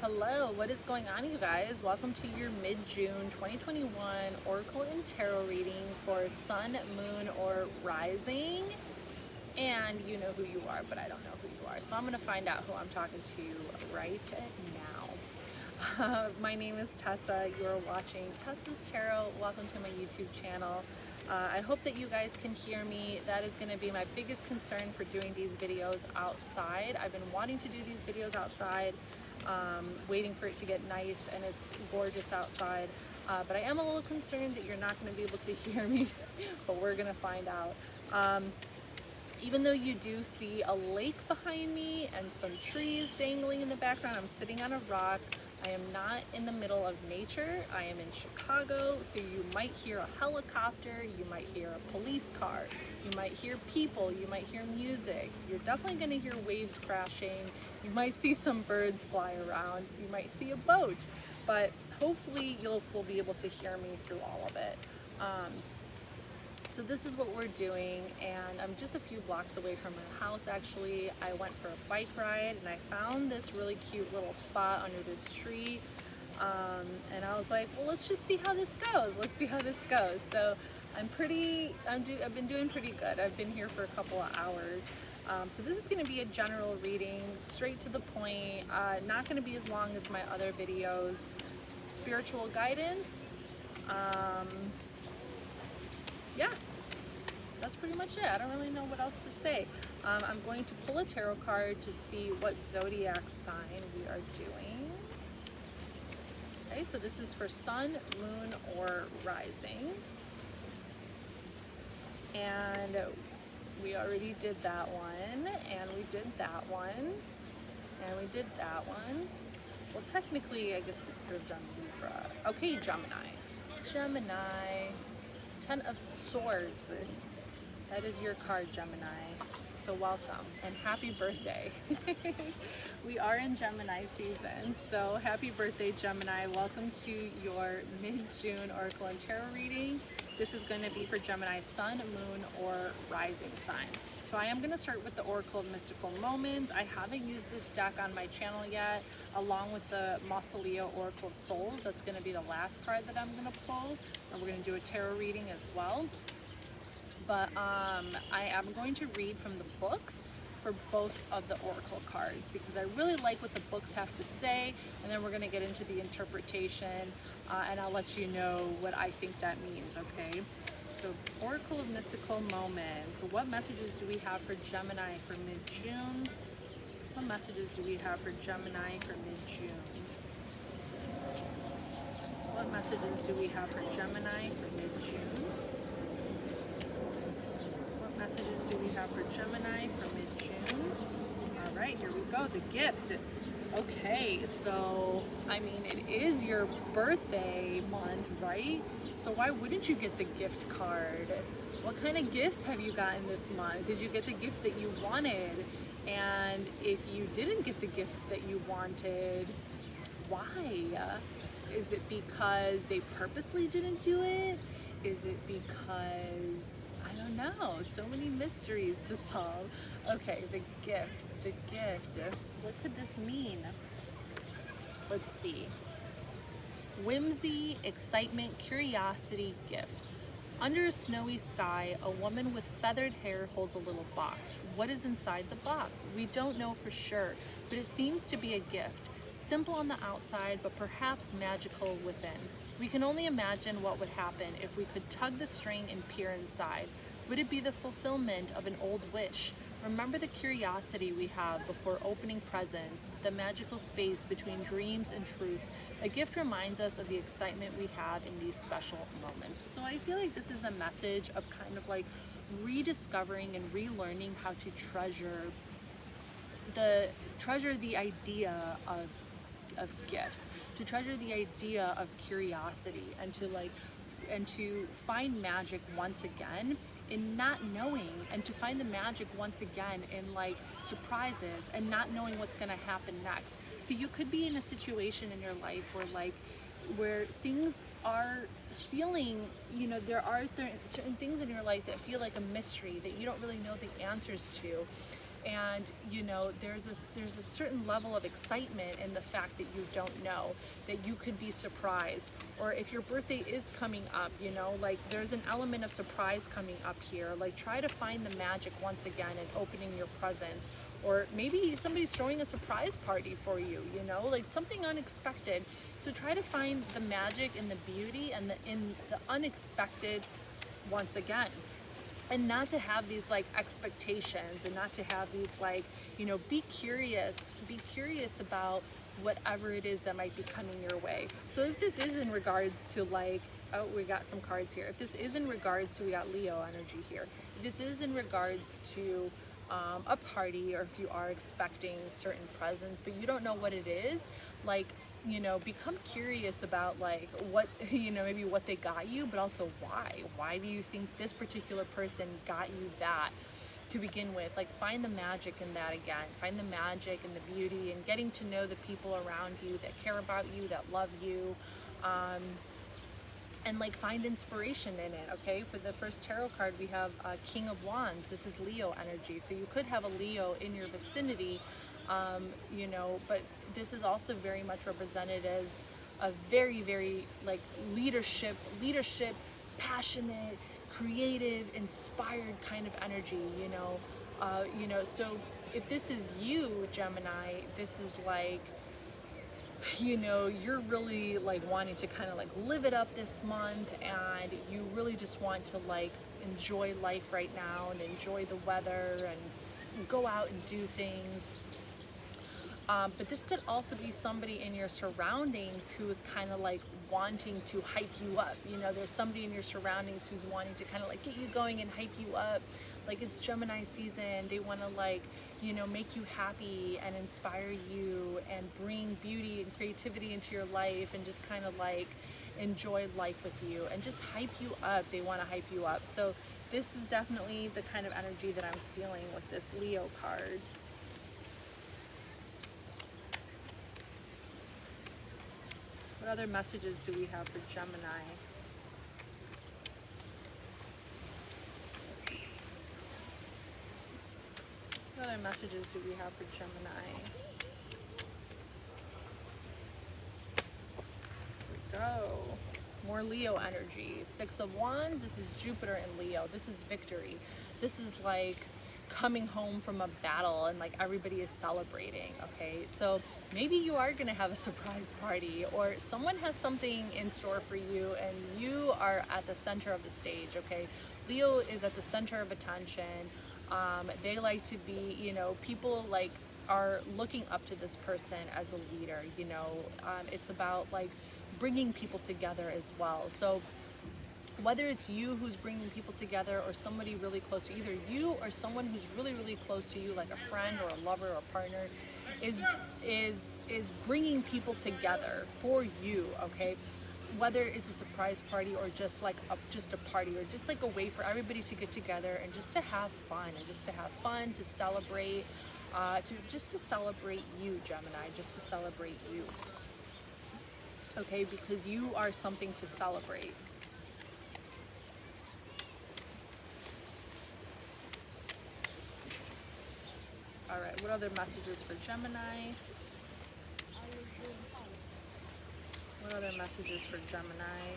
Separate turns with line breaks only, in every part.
Hello, what is going on, you guys? Welcome to your mid-June 2021 Oracle and Tarot reading for Sun, Moon, or Rising. And you know who you are, but I don't know who you are. So I'm going to find out who I'm talking to right now. My name is Tessa. You're watching Tessa's Tarot. Welcome to my YouTube channel. I hope that you guys can hear me. That is going to be my biggest concern for doing these videos outside. I've been wanting to do these videos outside. Waiting for it to get nice and it's gorgeous outside, but I am a little concerned that you're not going to be able to hear me, but we're going to find out. Even though you do see a lake behind me and some trees dangling in the background, I'm sitting on a rock. I am not in the middle of nature. I am in Chicago, so you might hear a helicopter, you might hear a police car, you might hear people, you might hear music. You're definitely going to hear waves crashing. You might see some birds fly around. You might see a boat, but hopefully you'll still be able to hear me through all of it. So this is what we're doing, and I'm just a few blocks away from my house. Actually, I went for a bike ride and I found this really cute little spot under this tree, and I was like, well, let's just see how this goes. Let's see how this goes. So I've been doing pretty good. I've been here for a couple of hours. So this is going to be a general reading, straight to the point, not going to be as long as my other videos. Spiritual guidance. Yeah, that's pretty much it. I don't really know what else to say. I'm going to pull a tarot card to see what zodiac sign we are doing. Okay, so this is for Sun, Moon, or Rising. And we already did that one, and we did that one, and we did that one. Well, technically, I guess we could have done Libra. Okay, Gemini. Gemini. 10 of Swords. That is your card, Gemini. So welcome and happy birthday. We are in Gemini season, so happy birthday, Gemini. Welcome to your mid-June Oracle and Tarot reading. This is going to be for Gemini Sun, Moon, or Rising sign. So I am going to start with the Oracle of Mystical Moments. I haven't used this deck on my channel yet, along with the Mausoleo Oracle of Souls. That's going to be the last card that I'm going to pull. And we're going to do a tarot reading as well. But I am going to read from the books for both of the Oracle cards because I really like what the books have to say. And then we're going to get into the interpretation, and I'll let you know what I think that means, okay? So, Oracle of Mystical Moments. What messages do we have for Gemini for mid-June? What messages do we have for Gemini for mid-June? What messages do we have for Gemini for mid-June? What messages do we have for Gemini for mid-June? All right, here we go. The gift. Okay, so, I mean, it is your birthday month, right? So why wouldn't you get the gift card? What kind of gifts have you gotten this month? Did you get the gift that you wanted? And if you didn't get the gift that you wanted, why? Is it because they purposely didn't do it? Is it because, I don't know, so many mysteries to solve. Okay, the gift. What could this mean? Let's see. Whimsy, excitement, curiosity, gift. Under a snowy sky, a woman with feathered hair holds a little box. What is inside the box? We don't know for sure, but it seems to be a gift. Simple on the outside, but perhaps magical within. We can only imagine what would happen if we could tug the string and peer inside. Would it be the fulfillment of an old wish? Remember the curiosity we have before opening presents, the magical space between dreams and truth. A gift reminds us of the excitement we have in these special moments. So I feel like this is a message of kind of like rediscovering and relearning how to treasure the idea of gifts, to treasure the idea of curiosity, and to find magic once again in not knowing, and to find the magic once again in like surprises and not knowing what's going to happen next. So you could be in a situation in your life where things are feeling, you know, there are certain things in your life that feel like a mystery that you don't really know the answers to. And you know, there's a certain level of excitement in the fact that you don't know, that you could be surprised. Or if your birthday is coming up, you know, like there's an element of surprise coming up here. Like try to find the magic once again in opening your presents. Or maybe somebody's throwing a surprise party for you, you know, like something unexpected. So try to find the magic and the beauty and in the unexpected once again. And not to have these like expectations, and not to have these like, you know, be curious about whatever it is that might be coming your way. So if this is in regards to like, oh, we got some cards here. If this is in regards to, we got Leo energy here. If this is in regards to a party, or if you are expecting certain presents, but you don't know what it is, like, you know, become curious about like what, you know, maybe what they got you, but also why do you think this particular person got you that to begin with? Like find the magic in that again, find the magic and the beauty and getting to know the people around you that care about you, that love you, and like find inspiration in it. Okay, for the first tarot card we have King of Wands. This is Leo energy, so you could have a Leo in your vicinity, you know, but this is also very much represented as a very, very like leadership, passionate, creative, inspired kind of energy, you know, so if this is you, Gemini, this is like, you know, you're really like wanting to kind of like live it up this month, and you really just want to like enjoy life right now and enjoy the weather and go out and do things. But this could also be somebody in your surroundings who is kind of like wanting to hype you up. You know, there's somebody in your surroundings who's wanting to kind of like get you going and hype you up. Like it's Gemini season. They want to like, you know, make you happy and inspire you and bring beauty and creativity into your life and just kind of like enjoy life with you and just hype you up. They want to hype you up. So this is definitely the kind of energy that I'm feeling with this Leo card. What other messages do we have for Gemini? What other messages do we have for Gemini? Here we go. More Leo energy. Six of Wands. This is Jupiter and Leo. This is victory. This is like coming home from a battle and like everybody is celebrating. Okay, so maybe you are gonna have a surprise party, or someone has something in store for you and you are at the center of the stage. Okay, Leo is at the center of attention. They like to be, you know, people like are looking up to this person as a leader. You know, it's about like bringing people together as well. So whether it's you who's bringing people together or somebody really close to you, either you or someone who's really, really close to you, like a friend or a lover or a partner, is bringing people together for you. Okay, whether it's a surprise party or just like just a party, or just like a way for everybody to get together and just to have fun, to celebrate, to celebrate you, Gemini, just to celebrate you. Okay, because you are something to celebrate. All right, what other messages for Gemini? What other messages for Gemini?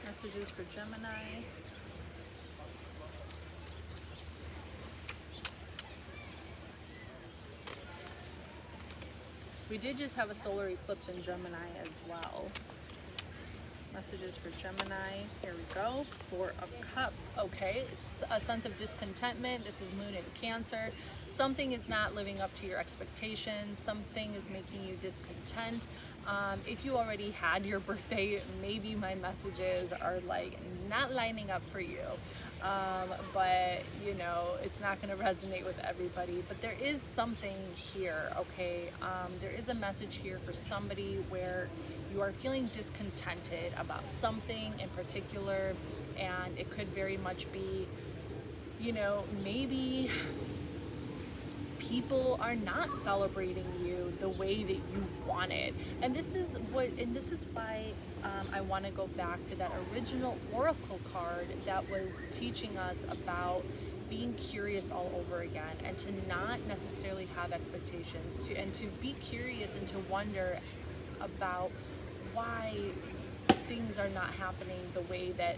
Messages for Gemini. We did just have a solar eclipse in Gemini as well. Messages for Gemini. Here we go. Four of Cups. Okay, a sense of discontentment. This is Moon in Cancer. Something is not living up to your expectations. Something is making you discontent. If you already had your birthday, maybe my messages are like not lining up for you. But you know, it's not going to resonate with everybody, but there is something here. Okay, there is a message here for somebody where you are feeling discontented about something in particular, and it could very much be, you know, maybe people are not celebrating you the way that you wanted. And this is why I want to go back to that original oracle card that was teaching us about being curious all over again, and to not necessarily have expectations, and to be curious and to wonder about why things are not happening the way that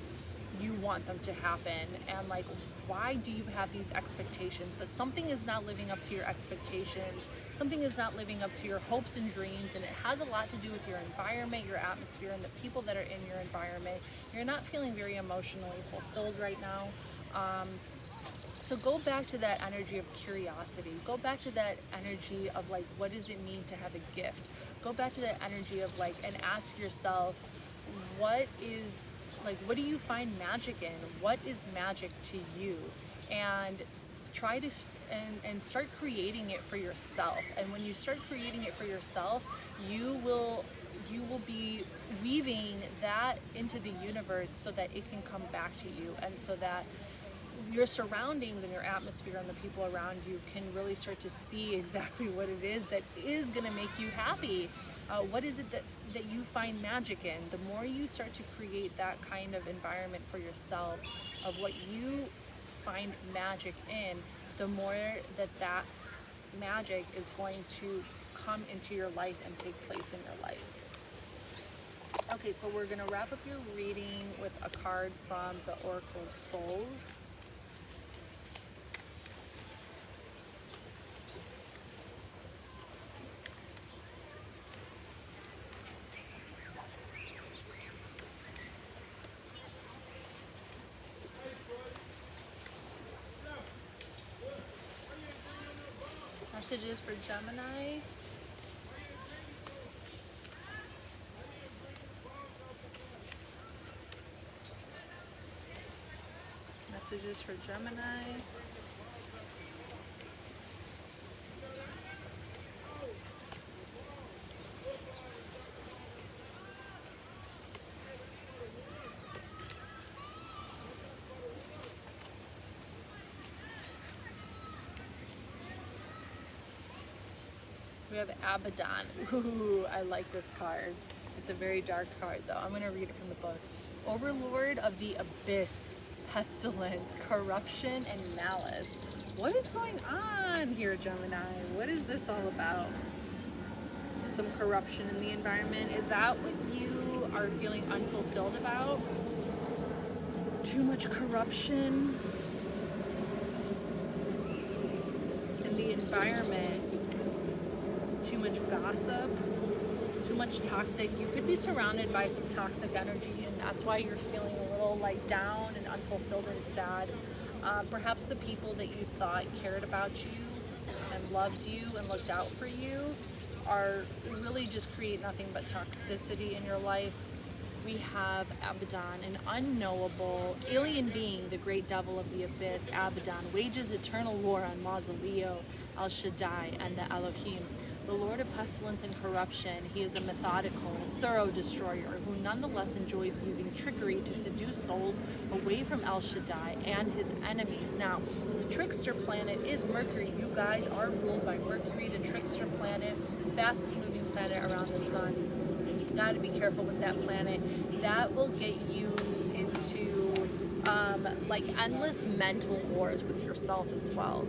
you want them to happen, and like, why do you have these expectations, but something is not living up to your expectations, something is not living up to your hopes and dreams, and it has a lot to do with your environment, your atmosphere, and the people that are in your environment. You're not feeling very emotionally fulfilled right now. So go back to that energy of curiosity. Go back to that energy of like, what does it mean to have a gift? Go back to that energy of like, and ask yourself, what do you find magic in? What is magic to you? And try to and start creating it for yourself. And when you start creating it for yourself, you will be weaving that into the universe so that it can come back to you, and so that your surroundings and your atmosphere and the people around you can really start to see exactly what it is that is going to make you happy. What is it that you find magic in? The more you start to create that kind of environment for yourself of what you find magic in, the more that magic is going to come into your life and take place in your life. Okay, so we're going to wrap up your reading with a card from the Oracle of Souls. Messages for Gemini. Messages for Gemini. We have Abaddon. Ooh, I like this card. It's a very dark card though. I'm going to read it from the book. Overlord of the Abyss, pestilence, corruption, and malice. What is going on here, Gemini? What is this all about? Some corruption in the environment. Is that what you are feeling unfulfilled about? Too much corruption in the environment. Too much gossip, too much toxic. You could be surrounded by some toxic energy, and that's why you're feeling a little like down and unfulfilled and sad. Perhaps the people that you thought cared about you and loved you and looked out for you are really just create nothing but toxicity in your life. We have Abaddon, an unknowable alien being, the great devil of the abyss. Abaddon wages eternal war on Mausoleo, El-Shaddai, and the Elohim. The Lord of pestilence and corruption, he is a methodical and thorough destroyer who nonetheless enjoys using trickery to seduce souls away from El Shaddai and his enemies. Now, the trickster planet is Mercury. You guys are ruled by Mercury, the trickster planet, fastest moving planet around the sun. You gotta be careful with that planet. That will get you into like endless mental wars with yourself as well.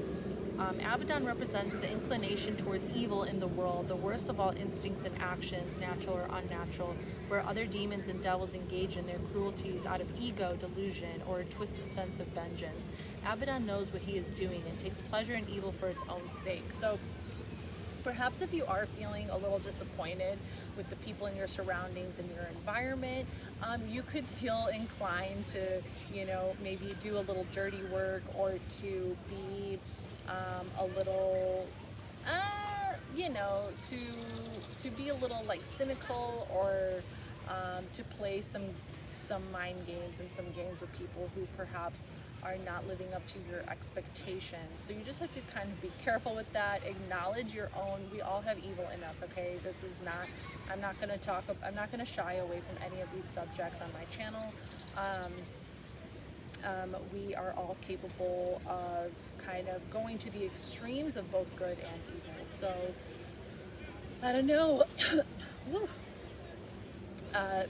Abaddon represents the inclination towards evil in the world, the worst of all instincts and actions, natural or unnatural, where other demons and devils engage in their cruelties out of ego, delusion, or a twisted sense of vengeance. Abaddon knows what he is doing and takes pleasure in evil for its own sake. So perhaps if you are feeling a little disappointed with the people in your surroundings and your environment, you could feel inclined to, maybe do a little dirty work, or to be a little, to be a little like cynical, or to play some mind games and some games with people who perhaps are not living up to your expectations. So you just have to kind of be careful with that. Acknowledge your own. We all have evil in us. Okay, this is not. I'm not going to shy away from any of these subjects on my channel. We are all capable of kind of going to the extremes of both good and evil. So, I don't know.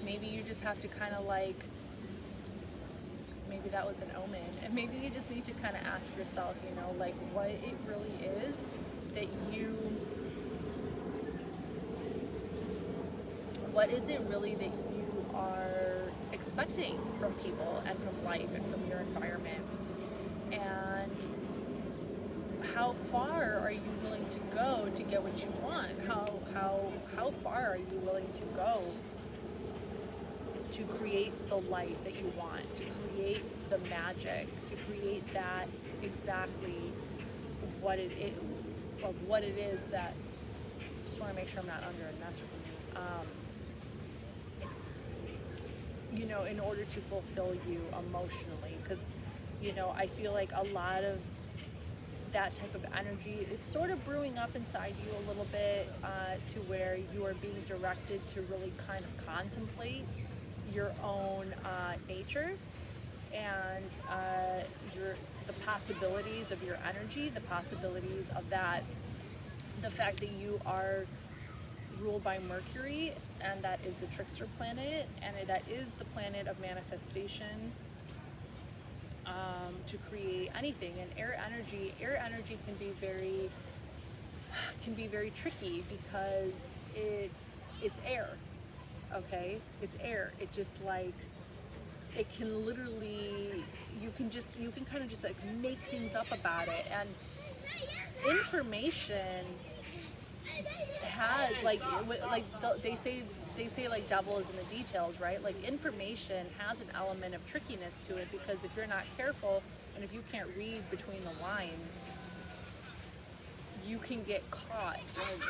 Maybe you just have to kind of like, maybe that was an omen, and maybe you just need to kind of ask yourself, you know, like what it really is that you, what is it really that you are expecting from people and from life and from your environment, and how far are you willing to go to get what you want? How far are you willing to go to create the life that you want, to create the magic, to create that exactly what it is, of what it is that, just want to make sure I'm not under a mess or something, you know, in order to fulfill you emotionally, because, you know, I feel like a lot of that type of energy is sort of brewing up inside you a little bit, to where you are being directed to really kind of contemplate your own nature and the possibilities of your energy, the possibilities of that, the fact that you are ruled by Mercury, and that is the trickster planet, and that is the planet of manifestation, to create anything. And air energy can be very tricky because it's air. Okay, it's air. It just like, it can literally, you can kind of just like make things up about it, and information has they say like devil is in the details, right? Like information has an element of trickiness to it, because if you're not careful and if you can't read between the lines, you can get caught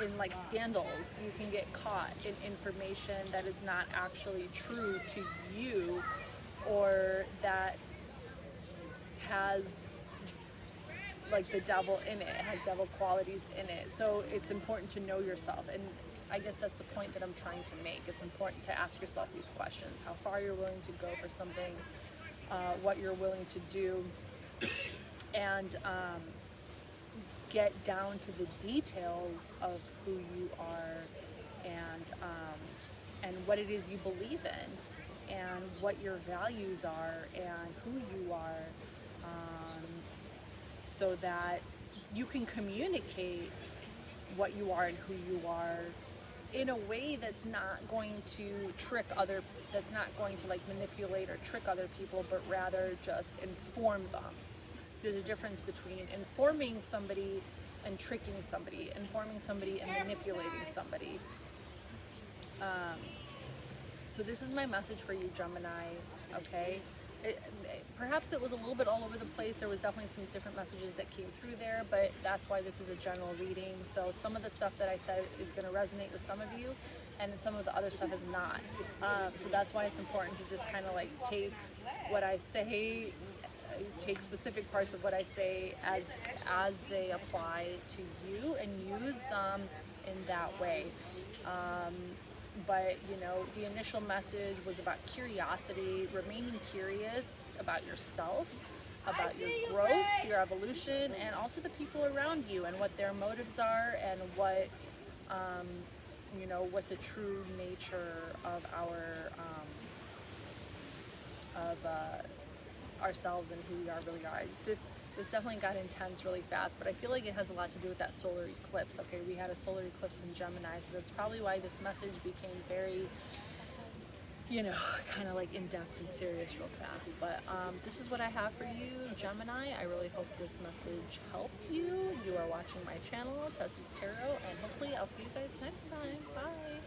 in like scandals. You can get caught in information that is not actually true to you, or that has like the devil in it, has devil qualities in it. So it's important to know yourself, and I guess that's the point that I'm trying to make. It's important to ask yourself these questions: how far you're willing to go for something, what you're willing to do, and get down to the details of who you are, and what it is you believe in, and what your values are, and who you are, so that you can communicate what you are and who you are in a way that's not going to that's not going to like manipulate or trick other people, but rather just inform them. There's a difference between informing somebody and tricking somebody, informing somebody and manipulating somebody. So this is my message for you, Gemini, okay? Perhaps it was a little bit all over the place. There was definitely some different messages that came through there, but that's why this is a general reading. So some of the stuff that I said is going to resonate with some of you, and some of the other stuff is not. So that's why it's important to just kind of like take what I say, take specific parts of what I say as they apply to you, and use them in that way. But, you know, the initial message was about curiosity, remaining curious about yourself, about your growth, your evolution, and also the people around you, and what their motives are, and what, you know, what the true nature of ourselves and who we are really are. This definitely got intense really fast, but I feel like it has a lot to do with that solar eclipse. Okay, we had a solar eclipse in Gemini, so that's probably why this message became very, you know, kind of like in-depth and serious real fast. But this is what I have for you, Gemini. I really hope this message helped you. You are watching my channel, TESA's Tarot, and hopefully I'll see you guys next time. Bye!